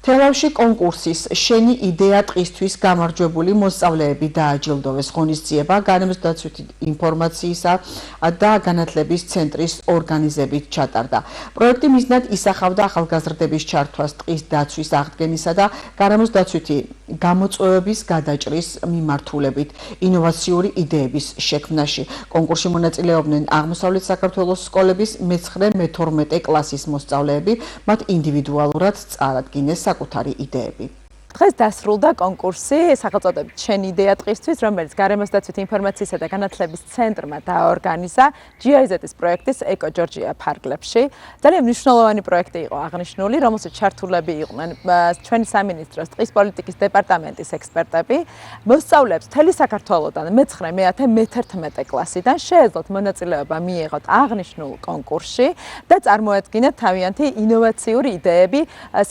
თელავში კონკურსის შენი იდეა ტყისთვის გამარჯვებული მოსწავლეები დააჯილდოვეს. ღონისძიება განმსდაცვითი ინფორმაციისა და განათლების ცენტრის ორგანიზებით ჩატარდა. პროექტი მიზნად ისახავდა ახალგაზრდების ჩართვას ტყის დაცვის აღდგენისა და განმსდაცვითი გამოწვევების გადაჭრის მიმართულებით ინოვაციური იდეების შექმნაში. კონკურსში მონაწილეობდნენ აღმოსავლეთ საქართველოს სკოლების მე-9-მე-12 კლასის მოსწავლეები, მათ ინდივიდუალურად წარადგინეს საკუთარი იდეები. დღეს დასრულდა კონკურსი სახელწოდებით შენი იდეა ტყისთვის, რომელიც გარემოსდაცვითი ინფორმაციისა და განათლების ცენტრმა დააორგანიზა GIZ-ის პროექტის ეკო ჯორჯია ფარგლებში. ძალიან მნიშვნელოვანი პროექტი იყო აღნიშნული, რომელშიც ჩართულები იყვნენ ჩვენი სამინისტროს ტყის პოლიტიკის დეპარტამენტის ექსპერტები. მოსწავლეებს მთელი საქართველოდან მე-9, მე-10, მე-11 კლასიდან შეეძლოთ მონაწილეობა მიიღოთ აღნიშნულ კონკურსში და წარმოედგინათ თავიანთი ინოვაციური იდეები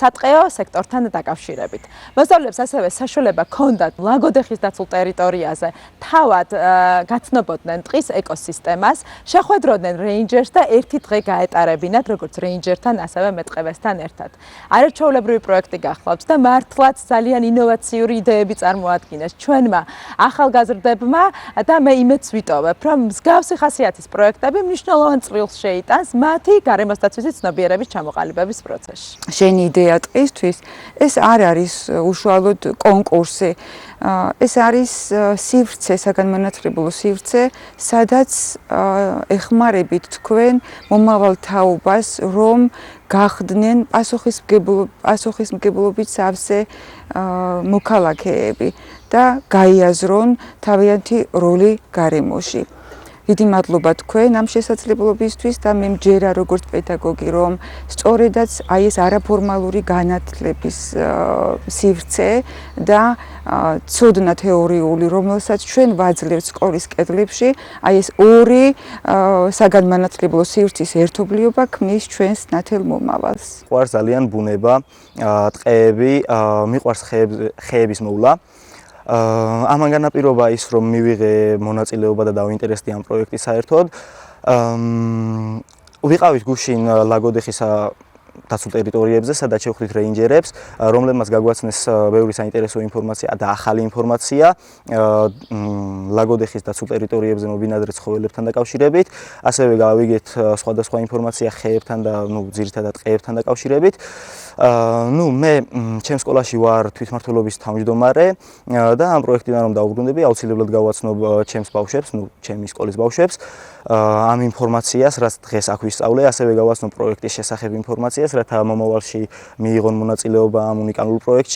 სატყეო სექტორთან დაკავშირებით. მოსწავლეებს ასევე საშუალება ჰქონდათ ლაგოდეხის დაცულ ტერიტორიაზე თავად გაცნობოდნენ ტყის ეკოსისტემას, შეხვედროდნენ რეინჯერს და ერთი დღე გაეტარებინათ როგორც რეინჯერთან, ასევე მეტყევესთან ერთად. არაჩვეულებრივი პროექტი გახლავთ და მართლაც ძალიან ინოვაციური იდეები წარმოადგინეს ჩვენმა ახალგაზრდებმა და მე იმედს ვიტოვებ, რომ მსგავსი ხასიათის პროექტები მნიშვნელოვან წვლილს შეიტანს მათი გარემოსდაცვითი ცნობიერების ჩამოყალიბების პროცესში. შენი იდეა ტყისთვის ეს არ არის უშუალოდ კონკურსი. ეს არის სივრცე, საგანმანათლებლო სივრცე, სადაც ეხმარებით თქვენ მომავალ თაობას, რომ გახდნენ პასუხისმგებლობით სავსე მოქალაქეები და გაიაზრონ თავიანთი როლი გარემოში. დიდი მადლობა თქვენ ამ შესაძლებლობისთვის და მე მჯერა როგორც პედაგოგი, რომ სწორედაც აი ეს არაფორმალური განათლების სივრცე და ცოდნა თეორიული, რომელსაც ჩვენ ვაძლევთ სკოლის კედლებში, აი ეს ორი საგანმანათლებლო სივრცის ერთობლიობა ქმნის ჩვენს ნათელ მომავალს. მიყვარს ძალიან ბუნება, ტყეები, მიყვარს ხეების მოვლა. ამან განაპირობა ის, რომ მივიღე მონაწილეობა და დავინტერესდი ამ პროექტის საერთოდ. ვიყავით გუშინ ლაგოდეხის დაცულ ტერიტორიებზე, სადაც შევხვდით რეინჯერებს, რომლებმაც გაგვაცნეს ბევრი საინტერესო ინფორმაცია და ახალი ინფორმაცია ლაგოდეხის დაცულ ტერიტორიებზე მობინადრე ცხოველებთან დაკავშირებით. ასევე გავიგეთ სხვადასხვა ინფორმაცია ხეებთან და ძირითადად ტყეებთან დაკავშირებით. მე ჩემს სკოლაში ვარ თვითმმართველობის თავმჯდომარე და ამ პროექტიდან რომ დავუბრუნდები, აუცილებლად გავაცნობ ჩემს ბავშვებს, ჩემი სკოლის ბავშვებს ამ ინფორმაციას, რაც დღეს აქ ვისწავლე, ასევე გავაცნობ პროექტის შესახებ ინფორმაციას, რათა მომავალში მიიღონ მონაწილეობა ამ უნიკალურ პროექტში.